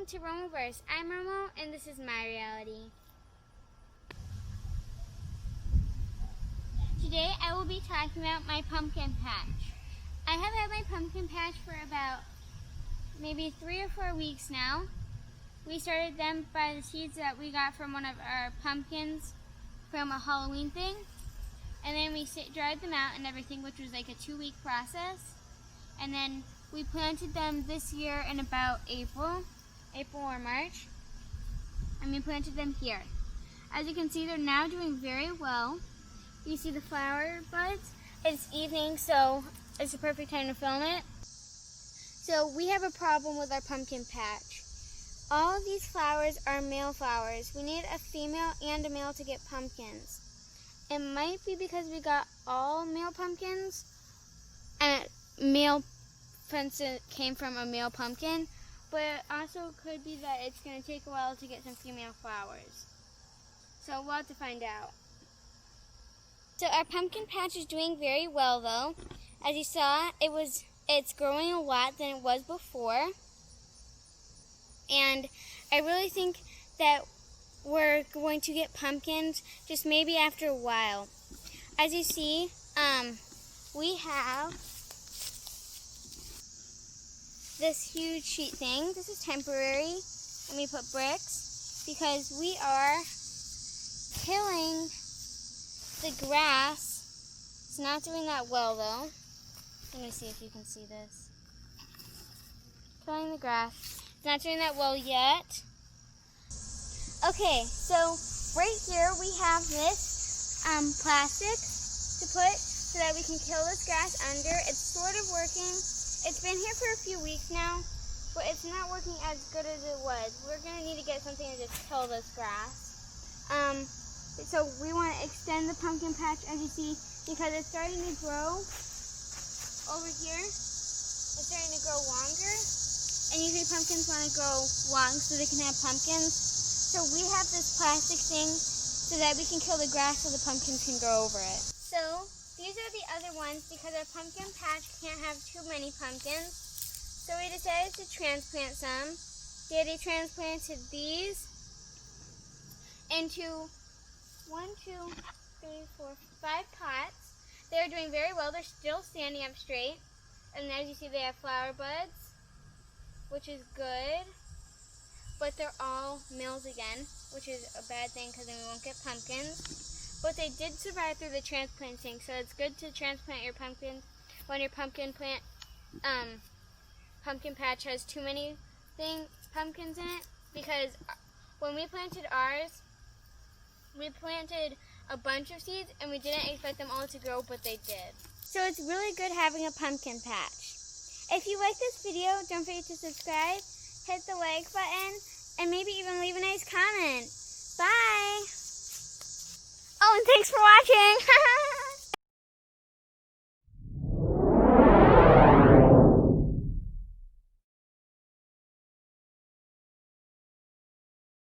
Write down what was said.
to Romoverse. I'm Romo, and this is my reality. Today I will be talking about my pumpkin patch. I have had my pumpkin patch for about maybe 3 or 4 weeks now. We started them by the seeds that we got from one of our pumpkins from a Halloween thing. And then we dried them out and everything, which was like a 2-week process. And then we planted them this year in about April or March. And we planted them here. As you can see, they're now doing very well. You see the flower buds. It's evening, so it's the perfect time to film it. So we have a problem with our pumpkin patch. All of these flowers are male flowers. We need a female and a male to get pumpkins. It might be because we got all male pumpkins and male fence came from a male pumpkin, but it also could be that it's going to take a while to get some female flowers. So we'll have to find out. So our pumpkin patch is doing very well though. As you saw, it's growing a lot than it was before. And I really think that we're going to get pumpkins just maybe after a while. As you see, we have this huge sheet thing. This is temporary, and we put bricks because we are killing the grass. It's not doing that well though. Let me see if you can see this. Killing the grass. It's not doing that well yet. Okay, so right here we have this plastic to put so that we can kill this grass under. It's sort of working. It's been here for a few weeks now, but it's not working as good as it was. We're going to need to get something to just kill this grass. So we want to extend the pumpkin patch, as you see, because it's starting to grow over here. It's starting to grow longer, and usually pumpkins want to grow long so they can have pumpkins. So we have this plastic thing so that we can kill the grass so the pumpkins can grow over it. So these are the other ones because our pumpkin patch can't have too many pumpkins. So we decided to transplant some. Daddy transplanted these into 5 pots. They're doing very well. They're still standing up straight. And as you see, they have flower buds, which is good. But they're all males again, which is a bad thing because then we won't get pumpkins. But they did survive through the transplanting, so it's good to transplant your pumpkin when your pumpkin patch has too many pumpkins in it. Because when we planted ours, we planted a bunch of seeds and we didn't expect them all to grow, but they did. So it's really good having a pumpkin patch. If you like this video, don't forget to subscribe, hit the like button, and maybe even leave a nice comment. Bye! Oh, and thanks for watching!